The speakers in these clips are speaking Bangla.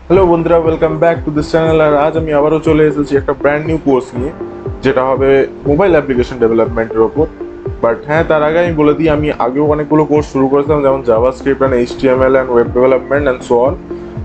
হ্যালো বন্ধুরা, welcome back to this channel. আর আজ আমি আবারও চলে এসেছি একটা ব্র্যান্ড নিউ কোর্স নিয়ে, যেটা হবে মোবাইল অ্যাপ্লিকেশন ডেভেলপমেন্টের ওপর। বাট হ্যাঁ, তার আগে আমি বলে দিই, আমি আগেও অনেকগুলো কোর্স শুরু করেছিলাম, যেমন JavaScript and HTML and web development and so on.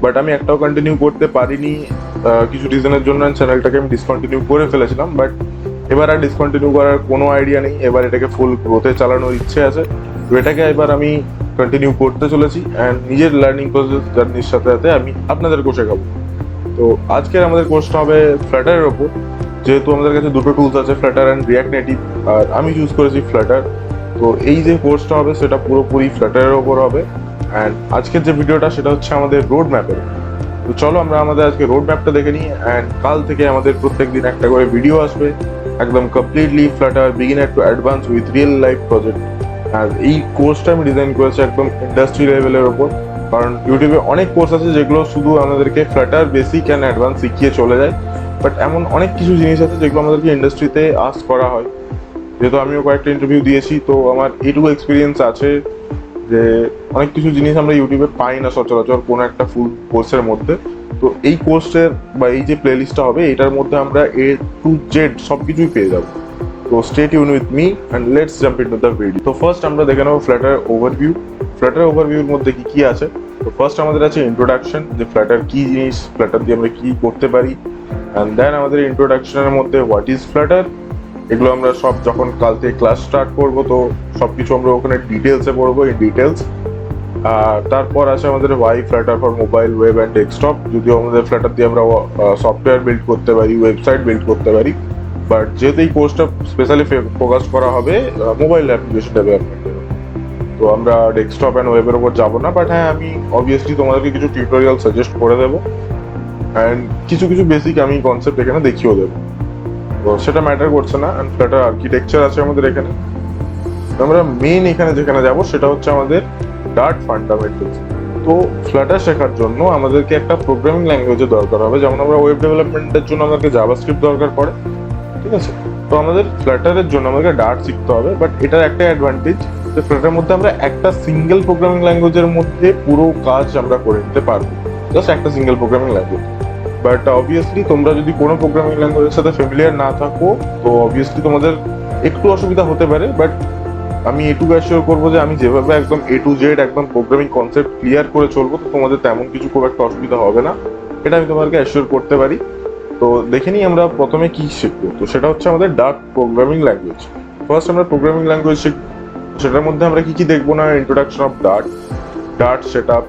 But আমি একটাও কন্টিনিউ করতে পারিনি কিছু রিজনের জন্য। চ্যানেলটাকে আমি ডিসকন্টিনিউ করে ফেলেছিলাম। বাট এবার আর ডিসকন্টিনিউ করার কোনো আইডিয়া নেই। এবার এটাকে ফুল গ্রোথে চালানোর ইচ্ছে আছে। তো এটাকে এবার আমি কন্টিনিউ করতে চলেছি অ্যান্ড নিজের লার্নিং প্রসেস জার্নির সাথে সাথে আমি আপনাদেরকেও শেখাবো। তো আজকের আমাদের কোর্সটা হবে ফ্লাটারের ওপর। যেহেতু আমাদের কাছে দুটো টুলস আছে, ফ্লাটার অ্যান্ড রিয়াক্ট নেটিভ, আর আমি চুজ করেছি ফ্লাটার। তো এই যে কোর্সটা হবে সেটা পুরোপুরি ফ্লাটারের ওপর হবে। অ্যান্ড আজকের যে ভিডিওটা সেটা হচ্ছে আমাদের রোড ম্যাপের। তো চলো আমরা আমাদের আজকে রোড ম্যাপটা দেখে নিই। অ্যান্ড কাল থেকে আমাদের প্রত্যেকদিন একটা করে ভিডিও আসবে, একদম completely Flutter beginner to advance with real life project. আর এই কোর্সটা আমি ডিজাইন করেছি একদম ইন্ডাস্ট্রি লেভেলের ওপর। কারণ ইউটিউবে অনেক কোর্স আছে যেগুলো শুধু আমাদেরকে ফ্লাটার বেসিক অ্যান্ড অ্যাডভান্স শিখিয়ে চলে যায়। বাট এমন অনেক কিছু জিনিস আছে যেগুলো আমাদেরকে ইন্ডাস্ট্রিতে আস্ক করা হয়। যেহেতু আমিও কয়েকটা ইন্টারভিউ দিয়েছি, তো আমার এইটুকু এক্সপিরিয়েন্স আছে যে অনেক কিছু জিনিস আমরা ইউটিউবে পাই না সচরাচর কোনো একটা ফুল কোর্সের মধ্যে। তো এই কোর্সের বা এই যে প্লেলিস্টটা হবে, এটার মধ্যে আমরা A to Z সব কিছুই পেয়ে যাবো। তো stay tune with me and let's jump into the video. তো ফার্স্ট আমরা দেখে নেবো ফ্ল্যাটার ওভারভিউ। ফ্ল্যাটার ওভারভিউর মধ্যে কি কি আছে। তো ফার্স্ট আমাদের আছে ইন্ট্রোডাকশন, যে ফ্ল্যাটার কি জিনিস, ফ্ল্যাটার দিয়ে আমরা কি করতে পারি। অ্যান্ড দেন আমাদের ইন্ট্রোডাকশনের মধ্যে হোয়াট ইজ ফ্ল্যাটার। এগুলো আমরা সব যখন কাল থেকে ক্লাস স্টার্ট করবো, তো সব কিছু আমরা ওখানে ডিটেলসে পড়বো, ইন ডিটেলস। আর তারপর আছে আমাদের why Flutter for mobile, web and desktop. যদিও আমাদের ফ্ল্যাটার দিয়ে আমরা সফটওয়্যার বিল্ড করতে পারি, ওয়েবসাইট বিল্ড করতে পারি। বাট যেহেতু এই কোর্সটা স্পেশালি ফোকাস করা হবে মোবাইল অ্যাপ্লিকেশন ডেভেলপমেন্টের, তো আমরা ডেস্কটপ অ্যান্ড ওয়েবের ওপর যাবো না। বাট হ্যাঁ, আমি অবভিয়াসলি তোমাদেরকে কিছু টিউটোরিয়াল সাজেস্ট করে দেবো অ্যান্ড কিছু কিছু বেসিক আমি কনসেপ্ট এখানে দেখিয়েও দেবো। তো সেটা ম্যাটার করছে না। অ্যান্ড ফ্ল্যাটার আর্কিটেকচার আছে আমাদের এখানে। আমরা মেইন এখানে যেখানে যাব সেটা হচ্ছে আমাদের ডার্ট ফান্ডামেন্টালস। তো ফ্লাটার শেখার জন্য আমাদেরকে একটা প্রোগ্রামিং ল্যাঙ্গুয়েজের দরকার হবে। যেমন আমরা ওয়েব ডেভেলপমেন্টের জন্য আমাদেরকে জাভাস্ক্রিপ্ট দরকার পড়ে, ঠিক আছে। তো আমাদের ফ্লাটারের জন্য আমাদেরকে ডার্ট শিখতে হবে। বাট এটার একটা অ্যাডভান্টেজ, যে ফ্লাটারের মধ্যে আমরা একটা সিঙ্গেল প্রোগ্রামিং ল্যাঙ্গুয়েজের মধ্যে পুরো কাজ আমরা করে নিতে পারবো, জাস্ট একটা single programming language. But obviously তোমরা যদি কোনো প্রোগ্রামিং ল্যাঙ্গুয়েজের সাথে ফ্যামিলিয়ার না থাকো, তো অবভিয়াসলি তোমাদের একটু অসুবিধা হতে পারে। বাট আমি এটুকু অ্যাসিওর করবো যে আমি যেভাবে একদম A to Z একদম প্রোগ্রামিং কনসেপ্ট ক্লিয়ার করে চলবো, তো তোমাদের তেমন কিছু খুব একটা অসুবিধা হবে না, এটা আমি তোমাদেরকে অ্যাসিওর করতে পারি। তো দেখে নিই আমরা প্রথমে কি শিখবো। তো সেটা হচ্ছে আমাদের ডার্ট প্রোগ্রামিং ল্যাঙ্গুয়েজ। ফার্স্ট আমরা প্রোগ্রামিং ল্যাঙ্গুয়েজ শিখবো। সেটার মধ্যে আমরা কি কি দেখবো না, introduction of Dart, Dart set up,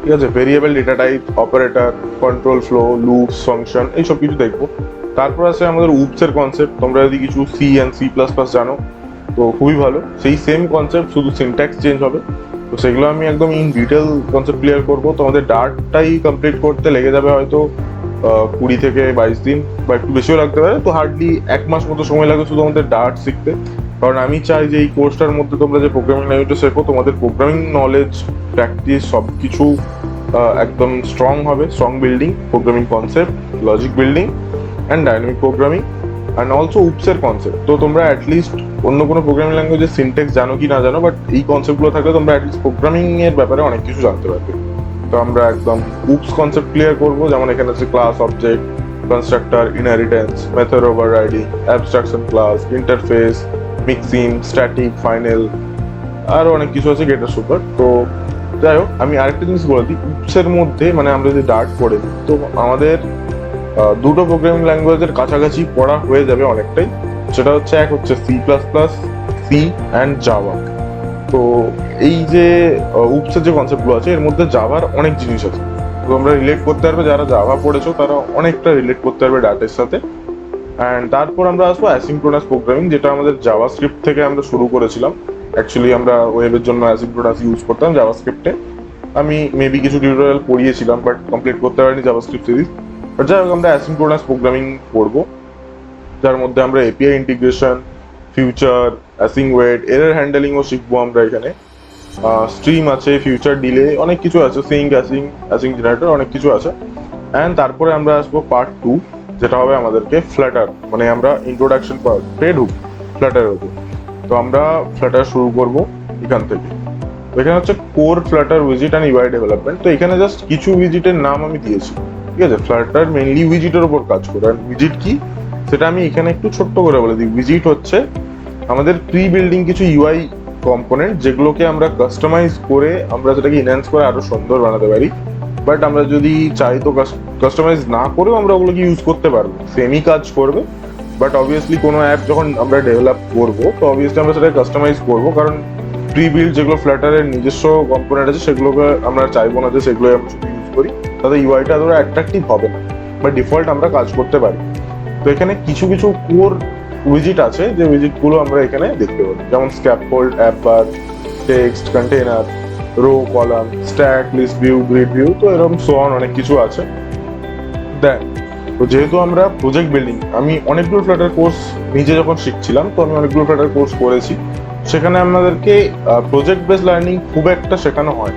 ঠিক আছে, variable data type, operator, control flow, loops, function, এইসব কিছু দেখবো। তারপর আছে আমাদের উপসের কনসেপ্ট। তোমরা যদি কিছু C and C++ জানো তো খুবই ভালো, সেই সেম কনসেপ্ট, শুধু সিনট্যাক্স চেঞ্জ হবে। তো সেগুলো আমি একদম ইন ডিটেল কনসেপ্ট ক্লিয়ার করবো। তোমাদের ডার্টটাই কমপ্লিট করতে লেগে যাবে হয়তো 20 থেকে 22 দিন, বা একটু বেশিও লাগতে পারে। তো হার্ডলি 1 মাস মতো সময় লাগে শুধু আমাদের ডার্ট শিখতে। কারণ আমি চাই যে এই কোর্সটার মধ্যে তোমরা যে প্রোগ্রামিং ল্যাঙ্গুয়েজটা শেখো, তোমাদের প্রোগ্রামিং নলেজ, প্র্যাকটিস সব কিছু একদম স্ট্রং হবে। Strong building, programming concept, logic building and dynamic programming and also উপসের কনসেপ্ট। তো তোমরা অ্যাটলিস্ট অন্য কোনো প্রোগ্রামিং ল্যাঙ্গুয়েজের সিনট্যাক্স জানো কি না জানো, বাট এই কনসেপ্টগুলো থাকলে তোমরা অ্যাটলিস্ট প্রোগ্রামিং এর ব্যাপারে অনেক কিছু জানতে পারবে। তো আমরা একদম উপস কনসেপ্ট ক্লিয়ার করবো। যেমন এখানে আছে class, object, constructor, inheritance, method overriding, abstraction class, interface, mixing, static, final, আরও অনেক কিছু আছে, গেটার সুপার। তো যাই হোক, আমি আরেকটা জিনিস বলে দিই, উপসের মধ্যে মানে আমরা যদি ডার্ট পড়ে দিই, তো আমাদের দুটো প্রোগ্রামিং ল্যাঙ্গুয়েজের কাছাকাছি পড়া হয়ে যাবে অনেকটাই। সেটা হচ্ছে, এক হচ্ছে C++, সি অ্যান্ড জাভা। তো এই যে উপসের যে কনসেপ্টগুলো আছে, এর মধ্যে জাভার অনেক জিনিস আছে। তো আমরা রিলেট করতে পারবে, যারা জাভা পড়েছো তারা অনেকটা রিলেট করতে পারবে ডাটের সাথে। অ্যান্ড তারপর আমরা আসবো অ্যাসিঙ্ক্রোনাস প্রোগ্রামিং, যেটা আমাদের জাভাস্ক্রিপ্ট থেকে আমরা শুরু করেছিলাম। অ্যাকচুয়ালি আমরা ওয়েবের জন্য অ্যাসিঙ্ক্রোনাস ইউজ করতাম জাভাস্ক্রিপ্টে। আমি মেবি কিছু টিউটোরিয়াল পড়িয়েছিলাম, বাট কমপ্লিট করতে পারিনি জাভাস্ক্রিপ্ট সিরিজ। বাট যাই হোক, আমরা অ্যাসিঙ্ক্রোনাস প্রোগ্রামিং পড়বো, যার মধ্যে আমরা API integration, future, async await, error হ্যান্ডেলিংও শিখবো আমরা এখানে। স্ট্রিম আছে, ফিউচার ডিলে, অনেক কিছু আছে, সিঙ্ক, অ্যাসিং জেনারেটর, অনেক কিছু আছে। অ্যান্ড তারপরে আমরা আসবো পার্ট 2, যেটা হবে আমাদেরকে ফ্ল্যাটার, মানে আমরা ইন্ট্রোডাকশন পার্টে ঢুকবো ফ্ল্যাটারের উপর। তো আমরা ফ্ল্যাটার শুরু করবো এখান থেকে। এখানে হচ্ছে কোর ফ্লাটার উইজিট অ্যান্ড ইউআই ডেভেলপমেন্ট। তো এখানে জাস্ট কিছু উইজিটের নাম আমি দিয়েছি, ঠিক আছে। ফ্লাটার মেইনলি উইজিটের উপর কাজ করে। আর উইজিট কি সেটা আমি এখানে একটু ছোট্ট করে বলে দিই। উইজিট হচ্ছে আমাদের প্রি বিল্ডিং কিছু ইউআই কম্পোনেন্ট, যেগুলোকে আমরা কাস্টমাইজ করে আমরা সেটাকে ইনহ্যান্স করে আরো সুন্দর বানাতে পারি। বাট আমরা যদি চাই তো কাস্টমাইজ না করেও আমরা ওগুলোকে ইউজ করতে পারবো, সেমই কাজ করবে। বাট অবভিয়াসলি কোনো অ্যাপ যখন আমরা ডেভেলপ করবো তো অবভিয়াসলি আমরা সেটাকে কাস্টমাইজ করবো, কারণ প্রি বিল্ড যেগুলো ফ্ল্যাটারের নিজস্ব কম্পোনেন্ট আছে সেগুলোকে আমরা চাইবো না যে সেগুলো আমরা শুধু ইউজ করি, তাতে ইউআইটা ধরো অ্যাট্রাকটিভ হবে না, বা ডিফল্ট আমরা কাজ করতে পারি। তো এখানে কিছু কিছু কোর উইজিট আছে, যে উইজিটগুলো আমরা এখানে দেখতে পারি, যেমন scaffold, app bar, text, container, row, column, stack, list view, grid view, তো এরকম সো অন অনেক কিছু আছে। দেন তো যেহেতু আমরা প্রজেক্ট বিল্ডিং, আমি অনেকগুলো ফ্ল্যাটার কোর্স নিজে যখন শিখছিলাম, তো আমি অনেকগুলো ফ্ল্যাটার কোর্স করেছি, সেখানে আমাদেরকে প্রজেক্ট বেস লার্নিং খুব একটা শেখানো হয়।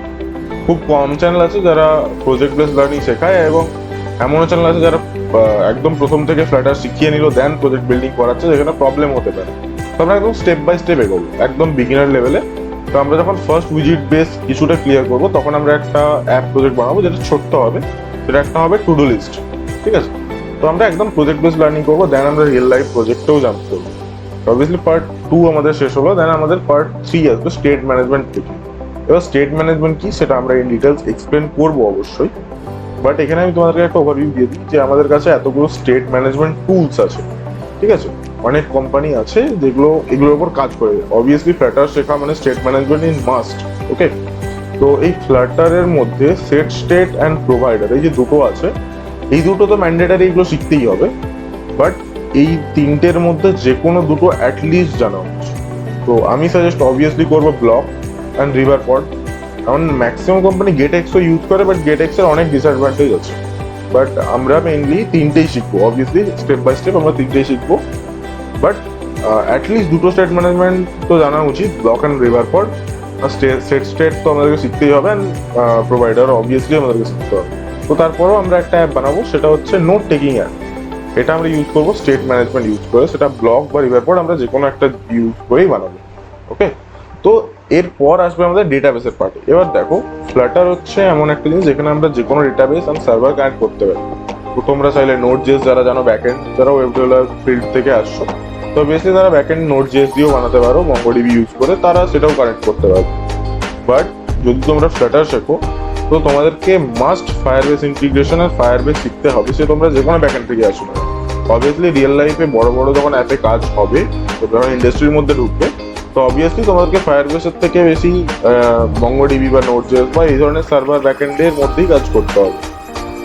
খুব কম চ্যানেল আছে যারা প্রজেক্ট বেস লার্নিং শেখায়, এবং এমনও চ্যানেল আছে যারা একদম প্রথম থেকে ফ্ল্যাটার শিখিয়ে নিল দেন প্রজেক্ট বিল্ডিং করাচ্ছে, যেখানে প্রবলেম হতে পারে। তো আমরা একদম স্টেপ বাই স্টেপ এগোবো, একদম বিগিনার লেভেলে। তো আমরা যখন ফার্স্ট উইজিট বেস কিছুটা ক্লিয়ার করবো, তখন আমরা একটা অ্যাপ প্রজেক্ট বানাবো যেটা ছোট্ট হবে, সেটা একটা হবে টু ডু লিস্ট, ঠিক আছে। তো আমরা একদম প্রজেক্ট বেস লার্নিং করবো, দেন আমরা রিয়েল লাইফ প্রজেক্টেও জাম্প করবো। অবভিয়াসলি পার্ট 2 আমাদের শেষ হলো, দেন আমাদের পার্ট 3 আসবে স্টেট ম্যানেজমেন্ট থেকে। এবার স্টেট ম্যানেজমেন্ট কি সেটা আমরা ইন ডিটেলস এক্সপ্লেন করবো অবশ্যই, বাট এখানে আমি তোমাদেরকে একটা ওভারভিউ দিয়ে দিই যে আমাদের কাছে এতগুলো স্টেট ম্যানেজমেন্ট টুলস আছে, ঠিক আছে। অনেক কোম্পানি আছে যেগুলো এগুলোর উপর কাজ করে। অবভিয়াসলি ফ্ল্যাটার শেখা মানে স্টেট ম্যানেজমেন্ট ইন মাস্ট, ওকে। তো এই ফ্ল্যাটারের মধ্যে সেট, স্টেট অ্যান্ড প্রোভাইডার, এই যে দুটো আছে, এই দুটো তো ম্যান্ডেটারি, এগুলো শিখতেই হবে। বাট এই তিনটের মধ্যে যে কোনো দুটো অ্যাটলিস্ট জানা উচিত। তো আমি সাজেস্ট অবভিয়াসলি করবো ব্লক অ্যান্ড রিভার পড। কারণ ম্যাক্সিমাম কোম্পানি গেট এক্সও ইউজ করে, বাট গেট এক্সের অনেক ডিসঅ্যাডভান্টেজ আছে। বাট আমরা মেইনলি তিনটেই শিখবো, অবভিয়াসলি স্টেপ বাই স্টেপ আমরা তিনটেই শিখবো। বাট অ্যাটলিস্ট দুটো স্টেট ম্যানেজমেন্ট তো জানা উচিত, block and river pod. State তো আমাদেরকে শিখতেই হবে, অ্যান্ড প্রোভাইডার অবভিয়াসলি আমাদেরকে শিখতে হবে। তো তারপরেও আমরা একটা অ্যাপ বানাবো, সেটা হচ্ছে নোট টেকিং অ্যাপ। এটা আমরা ইউজ করবো স্টেট ম্যানেজমেন্ট ইউজ করে, সেটা ব্লক বা রিভার পড আমরা যে কোনো একটা ইউজ করেই বানাবো, ওকে। তো এরপর আসবে আমাদের ডেটাবেসের পার্ট। এবার দেখো, ফ্লাটার হচ্ছে এমন একটা জিনিস যেখানে আমরা যে কোনো ডেটাবেস আর সার্ভার কানেক্ট করতে পারি। তো তোমরা চাইলে নোট জেস, যারা জানো ব্যাকএন্ড, যারা ওয়েব ডেভেলপার ফিল্ড থেকে আসছো, তো বেসিক্যালি তারা ব্যাকএন্ড নোট জেস দিয়েও বানাতে পারো, মঙ্গোডিবি ইউজ করে তারা সেটাও কানেক্ট করতে পারো। বাট যদি তোমরা ফ্লাটার শেখো তো তোমাদেরকে মাস্ট ফায়ারবেস ইন্টিগ্রেশন আর ফায়ারবেস শিখতে হবে, সে তোমরা যে কোনো ব্যাকএন্ড থেকে আসো না। অবভিয়াসলি রিয়েল লাইফে বড় বড় যখন অ্যাপে কাজ হবে, তো যখন ইন্ডাস্ট্রির মধ্যে ঢুকবে, তো অবভিয়াসলি তোমাদেরকে ফায়ারবেসের থেকে বেশি মঙ্গোডিবি বা নোটজেস বা এই ধরনের সার্ভার ব্যাকএন্ডের মধ্যেই কাজ করতে হবে।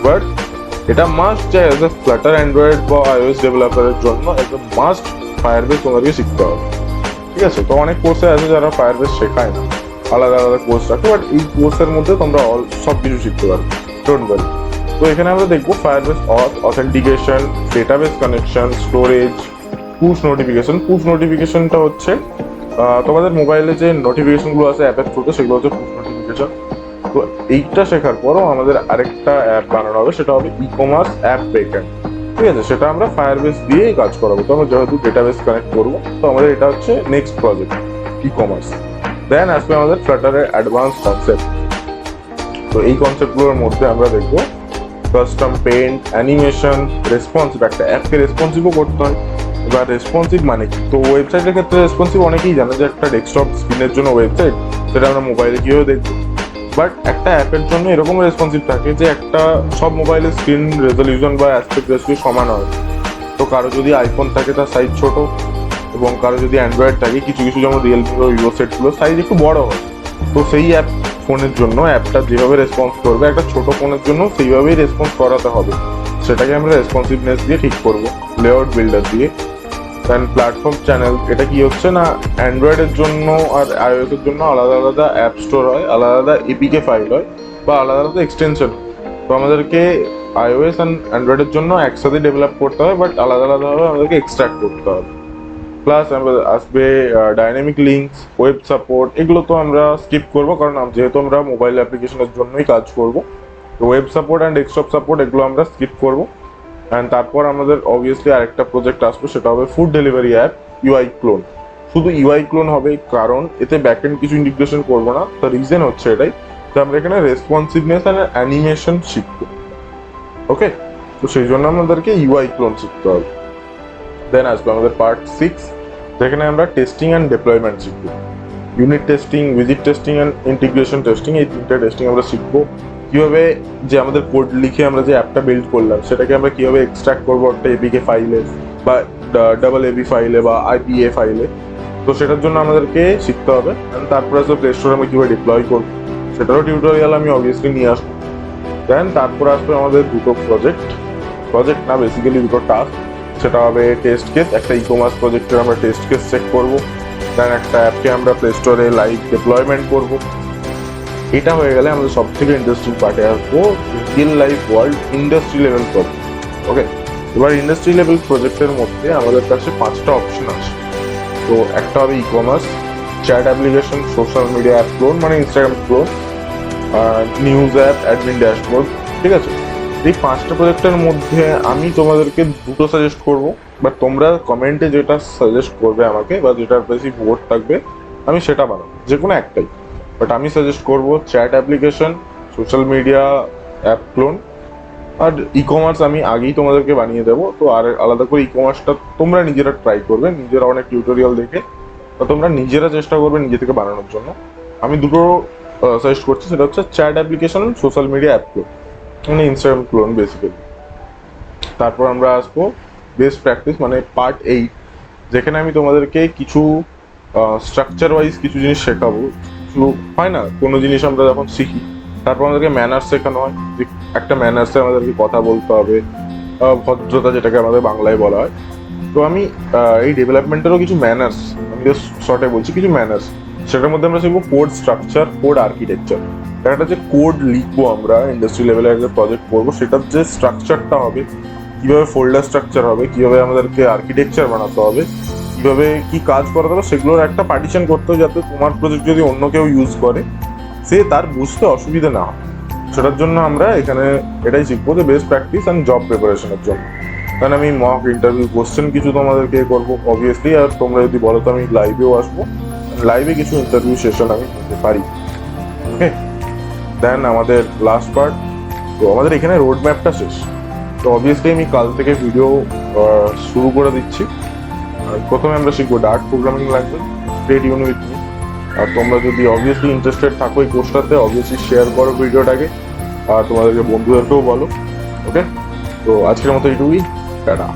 বাট এটা মাস্ট যে অ্যাজ এ ফ্লাটার অ্যান্ড্রয়েড বা আইওএস ডেভেলপারের জন্য একদম মাস্ট ফায়ারবেস তোমাদেরকে শিখতে হবে, ঠিক আছে। তো অনেক কোর্সে আছে যারা ফায়ারবেস শেখায় না, আলাদা আলাদা কোর্স রাখে, বাট এই কোর্সের মধ্যে তোমরা সব কিছু শিখতে পারবে, ডোন্ট ওয়ারি। তো এখানে আমরা দেখবো Firebase auth, authentication, database connection, storage, push notification. Push নোটিফিকেশনটা হচ্ছে তোমাদের মোবাইলে যে নোটিফিকেশনগুলো আছে অ্যাপের থ্রুতে, সেগুলো হচ্ছে পুশ নোটিফিকেশন। তো এইটা শেখার পরও আমাদের আরেকটা অ্যাপ বানানো হবে, সেটা হবে ই কমার্স অ্যাপ ব্যাকএন্ড, ঠিক আছে। সেটা আমরা ফায়ারবেস দিয়েই কাজ করাবো। তো আমরা যেহেতু ডেটাবেস কানেক্ট করবো, তো আমাদের এটা হচ্ছে নেক্সট প্রজেক্ট, ই কমার্স। দেন আসবে আমাদের ফ্লাটারের অ্যাডভান্স কনসেপ্ট। তো এই কনসেপ্টগুলোর মধ্যে আমরা দেখবো কাস্টম পেইন্ট, অ্যানিমেশন, রেসপন্সিভ। একটা অ্যাপকে রেসপন্সিভও করতে হয়। এবার রেসপন্সিভ মানে কি? তো ওয়েবসাইটের ক্ষেত্রে রেসপন্সিভ অনেকেই জানে যে একটা ডেস্কটপ স্ক্রিনের জন্য ওয়েবসাইট, সেটা আমরা মোবাইলে গিয়েও দেখবো। বাট একটা অ্যাপের জন্য এরকম রেসপন্সিভ থাকে যে একটা সব মোবাইলের স্ক্রিন রেজলিউশন বা অ্যাসপেক্ট রেশিও সমান হয়। তো কারো যদি আইফোন থাকে তার সাইজ ছোট, এবং কারো যদি অ্যান্ড্রয়েড থাকে, কিছু কিছু যেমন রিয়েলমি বা ভিভো সেটগুলো সাইজ একটু বড় হয়। তো সেই অ্যাপ ফোনের জন্য অ্যাপটা যেভাবে রেসপন্স করবে, একটা ছোট ফোনের জন্য সেইভাবেই রেসপন্স করাতে হবে। সেটাকে আমরা রেসপন্সিভনেস দিয়ে ঠিক করবো, লেআউট বিল্ডার দিয়ে। দেন প্ল্যাটফর্ম চ্যানেল, এটা কি হচ্ছে না, অ্যান্ড্রয়েডের জন্য আর আইওএস এর জন্য আলাদা আলাদা অ্যাপ স্টোর হয়, আলাদা আলাদা এপিকে ফাইল হয়, বা আলাদা আলাদা এক্সটেনশন। তো আমাদেরকে আইওএস অ্যান্ড অ্যান্ড্রয়েডের জন্য একসাথে ডেভেলপ করতে হয়, বাট আলাদা আলাদাভাবে আমাদেরকে এক্সট্রাক্ট করতে হবে। প্লাস আসবে ডাইনামিক লিঙ্কস, ওয়েব সাপোর্ট। এগুলো তো আমরা স্কিপ করবো, কারণ যেহেতু আমরা মোবাইল অ্যাপ্লিকেশনের জন্যই কাজ করবো, তো web support and desktop support এগুলো আমরা স্কিপ করবো। অ্যান্ড তারপর আমাদের অবভিয়াসলি আরেকটা প্রজেক্ট আসবে, সেটা হবে food delivery app UI clone. শুধু ইউআই ক্লোন হবে, কারণ এতে ব্যাকএন্ড কিছু ইন্টিগ্রেশন করবো না। তার রিজন হচ্ছে এটাই যে আমরা এখানে রেসপন্সিভনেস আর অ্যানিমেশন শিখবো। ওকে, তো সেই জন্য আমাদেরকে ইউআই ক্লোন শিখতে হবে। দেন আসবে আমাদের পার্ট 6, যেখানে আমরা টেস্টিং অ্যান্ড ডিপ্লয়মেন্ট শিখবো। ইউনিট টেস্টিং, উইজিট টেস্টিং অ্যান্ড ইন্টিগ্রেশন টেস্টিং, এই তিনটা টেস্টিং আমরা শিখবো। কীভাবে যে আমাদের কোড লিখে আমরা যে অ্যাপটা বিল্ড করলাম সেটাকে আমরা কীভাবে এক্সট্রাক্ট করবো একটা এপিকে ফাইলে বা ডাবল এবি ফাইলে বা আইপিএ ফাইলে। তো সেটার জন্য আমাদেরকে শিখতে হবে। তারপরে আসবে প্লে স্টোরে আমরা কীভাবে ডিপ্লয় করবো, সেটারও টিউটোরিয়াল আমি অবভিয়াসলি নিয়ে আসবো। দেন তারপর আসবে আমাদের দুটো প্রজেক্ট না বেসিক্যালি দুটো টাস্ক। সেটা হবে টেস্ট কেস, একটা ই কমার্স প্রজেক্টের আমরা টেস্ট কেস চেক করবো। দেন একটা অ্যাপকে আমরা প্লে স্টোরে লাইভ ডিপ্লয়মেন্ট করবো। এটা হয়ে গেলে আমাদের সব থেকে ইন্টারেস্টিং পার্টে আসবো, real life world industry level project. Okay, এবার ইন্ডাস্ট্রি লেভেল প্রজেক্টের মধ্যে আমাদের কাছে 5টা অপশন আছে। তো একটা হবে e commerce, chat application, social media app clone মানে Instagram clone, news app, admin dashboard. ঠিক আছে, এই 5টা প্রজেক্টের মধ্যে আমি তোমাদেরকে দুটো সাজেস্ট করবো, বাট তোমরা কমেন্টে যেটা সাজেস্ট করবে আমাকে বা যেটার বেশি ভোট থাকবে আমি সেটা বানাবো, যে কোনো একটাই। বাট আমি সাজেস্ট করবো chat application, social media app clone আর ই কমার্স আমি আগেই তোমাদেরকে বানিয়ে দেবো। তো আর আলাদা করে ই কমার্সটা তোমরা নিজেরা ট্রাই করবে, নিজেরা অনেক টিউটোরিয়াল দেখে, বা তোমরা নিজেরা চেষ্টা করবে নিজে থেকে বানানোর জন্য। আমি দুটো সাজেস্ট করছি, সেটা হচ্ছে chat application, social media app clone মানে ইনস্টাগ্রাম ক্লোন বেসিক্যালি। তারপর আমরা আসবো বেস্ট প্র্যাকটিস মানে পার্ট 8, যেখানে আমি তোমাদেরকে কিছু স্ট্রাকচার ওয়াইজ কিছু জিনিস শেখাবো। কিছু হয় না, কোনো জিনিস আমরা যখন শিখি তারপর আমাদেরকে ম্যানার্স শেখানো হয়, যে একটা ম্যানার্সে আমাদেরকে কথা বলতে হবে, ভদ্রতা যেটাকে আমাদের বাংলায় বলা হয়। তো আমি এই ডেভেলপমেন্টেরও কিছু ম্যানার্স, আমি জাস্ট শর্টে বলছি কিছু ম্যানার্স, সেটার মধ্যে আমরা শিখবো কোড স্ট্রাকচার, কোড আর্কিটেকচার। একটা যে কোড লিখবো আমরা ইন্ডাস্ট্রি লেভেলে একটা প্রজেক্ট করবো, সেটার যে স্ট্রাকচারটা হবে, কীভাবে ফোল্ডার স্ট্রাকচার হবে, কীভাবে আমাদেরকে আর্কিটেকচার বানাতে হবে, কীভাবে কী কাজ করাতে হবে, সেগুলোর একটা পার্টিশন করতে হবে, যাতে তোমার প্রজেক্ট যদি অন্য কেউ ইউজ করে সে তার বুঝতে অসুবিধা না হয়। সেটার জন্য আমরা এখানে এটাই শিখবো যে বেস্ট প্র্যাকটিস অ্যান্ড জব প্রিপারেশনের জন্য। কারণ আমি মক ইন্টারভিউ কোশ্চেন কিছু তোমাদেরকে করবো অবভিয়াসলি, আর তোমরা যদি বলো তো আমি লাইভেও আসবো, লাইভে কিছু ইন্টারভিউ সেশন আমি নিতে পারি। ওকে, দেন আমাদের লাস্ট পার্ট, তো আমাদের এখানে রোড ম্যাপটা শেষ। তো অবভিয়াসলি আমি কাল থেকে ভিডিও শুরু করে দিচ্ছি। প্রথমে আমরা শিখবো ডার্ট প্রোগ্রামিং ল্যাঙ্গুয়েজ, স্টেট ইউন উইথ মি। আর তোমরা যদি অবভিয়াসলি ইন্টারেস্টেড থাকো এই কোর্সটাতে, অবভিয়াসলি শেয়ার করো ভিডিওটাকে আর তোমাদেরকে বন্ধুদেরকেও বলো। ওকে, তো আজকের মতো এইটুকুই, টাটা।